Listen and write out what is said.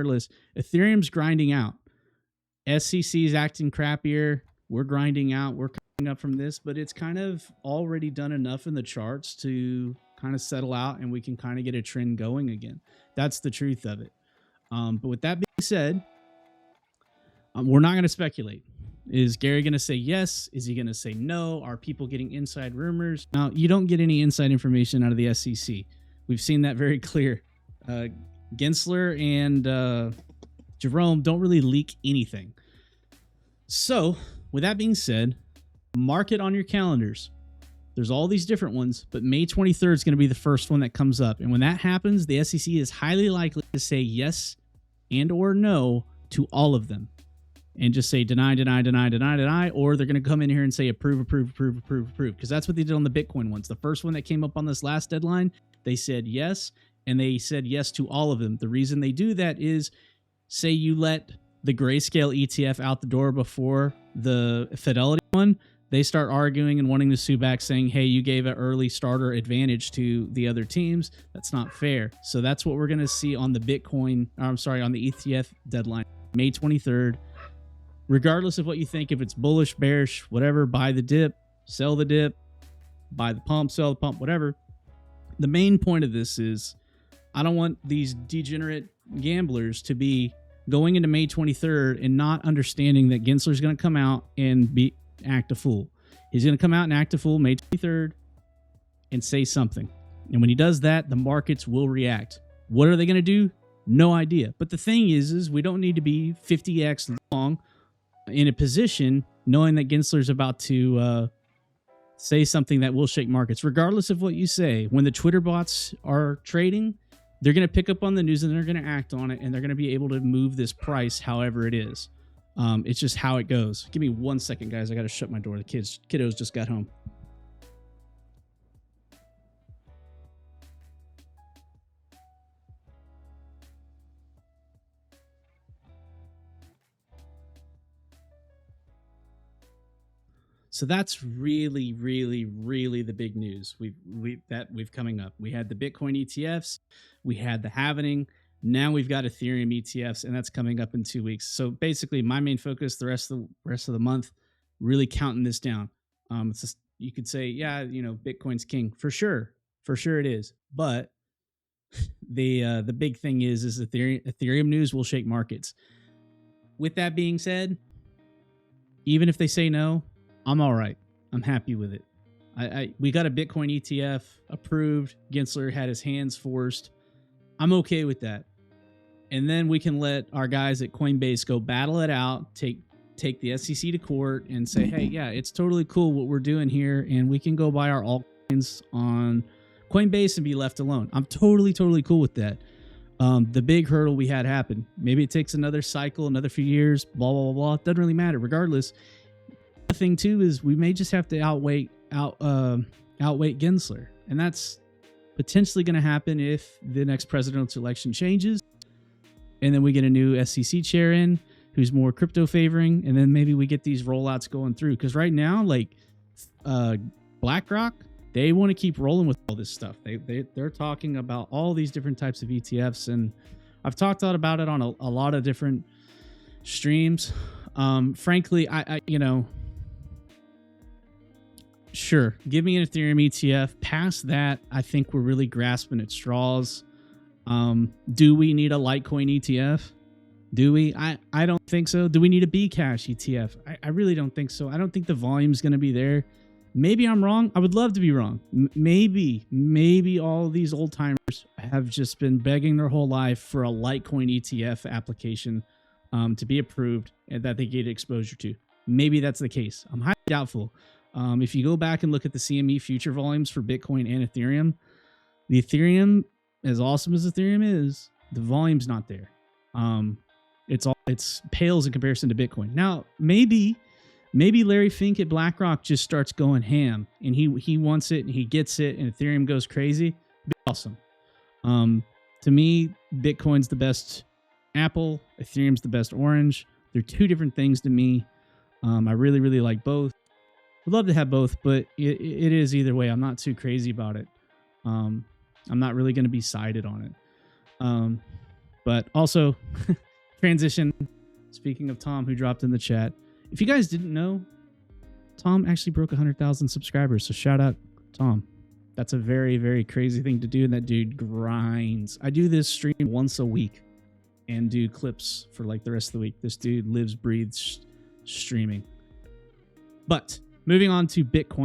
regardless, Ethereum's grinding out. SEC is acting crappier. We're grinding out. We're coming up from this, but it's kind of already done enough in the charts to kind of settle out, and we can kind of get a trend going again. That's the truth of it. But with that being said, we're not going to speculate. Is Gary going to say yes? Is he going to say no? Are people getting inside rumors? Now, you don't get any inside information out of the SEC. We've seen that very clear. Gensler and Jerome don't really leak anything. So, with that being said, mark it on your calendars. There's all these different ones, but May 23rd is going to be the first one that comes up. And when that happens, the SEC is highly likely to say yes and or no to all of them. And just say deny, deny, deny, deny, deny, or they're going to come in here and say approve, approve, approve, approve, approve. Because that's what they did on the Bitcoin ones. The first one that came up on this last deadline, they said yes, and they said yes to all of them. The reason they do that is, say you let the Grayscale ETF out the door before the Fidelity one, they start arguing and wanting to sue back saying, hey, you gave an early starter advantage to the other teams. That's not fair. So that's what we're going to see on the Bitcoin, on the ETF deadline, May 23rd. Regardless of what you think, if it's bullish, bearish, whatever, buy the dip, sell the dip, buy the pump, sell the pump, whatever. The main point of this is I don't want these degenerate gamblers to be going into May 23rd and not understanding that Gensler's going to come out and act a fool. He's going to come out and act a fool May 23rd and say something. And when he does that, the markets will react. What are they going to do? No idea. But the thing is we don't need to be 50x long in a position knowing that Gensler's about to say something that will shake markets. Regardless of what you say, when the Twitter bots are trading, they're going to pick up on the news and they're going to act on it, and they're going to be able to move this price however it is. It's just how it goes. Give me 1 second, guys. I got to shut my door. The kiddos just got home. So that's really, really, really the big news we've coming up. We had the Bitcoin ETFs, we had the halvening, now we've got Ethereum ETFs, and that's coming up in 2 weeks. So basically, my main focus the rest of the month, really counting this down. It's just, you could say, yeah, Bitcoin's king for sure it is. But the big thing is Ethereum news will shake markets. With that being said, even if they say no, I'm all right. I'm happy with it. We got a Bitcoin ETF approved. Gensler had his hands forced. I'm okay with that. And then we can let our guys at Coinbase go battle it out, take the SEC to court and say, hey, yeah, it's totally cool what we're doing here, and we can go buy our altcoins on Coinbase and be left alone. I'm totally cool with that. The big hurdle we had happen. Maybe it takes another cycle, another few years, blah, blah, blah, blah. It doesn't really matter. Regardless, the thing too is we may just have to outweight Gensler, and that's potentially going to happen if the next presidential election changes, and then we get a new SEC chair in who's more crypto favoring, and then maybe we get these rollouts going through. Because right now, like BlackRock, they want to keep rolling with all this stuff. They're talking about all these different types of ETFs, and I've talked about it on a lot of different streams. Frankly, I sure, give me an Ethereum ETF. Past that, I think we're really grasping at straws. Do we need a Litecoin ETF? Do we? I don't think so. Do we need a Bcash ETF? I really don't think so. I don't think the volume's going to be there. Maybe I'm wrong. I would love to be wrong. Maybe all of these old timers have just been begging their whole life for a Litecoin ETF application to be approved and that they get exposure to. Maybe that's the case. I'm highly doubtful. If you go back and look at the CME future volumes for Bitcoin and Ethereum, the Ethereum, as awesome as Ethereum is, the volume's not there. It's pales in comparison to Bitcoin. Now, maybe Larry Fink at BlackRock just starts going ham, and he wants it and he gets it, and Ethereum goes crazy. It'd be awesome. To me, Bitcoin's the best apple. Ethereum's the best orange. They're two different things to me. I really, really like both. Would love to have both, but it is either way. I'm not too crazy about it. I'm not really going to be sided on it. But also, transition. Speaking of Tom, who dropped in the chat, if you guys didn't know, Tom actually broke 100,000 subscribers. So shout out, Tom. That's a very, very crazy thing to do. And that dude grinds. I do this stream once a week and do clips for like the rest of the week. This dude lives, breathes streaming. But moving on to Bitcoin.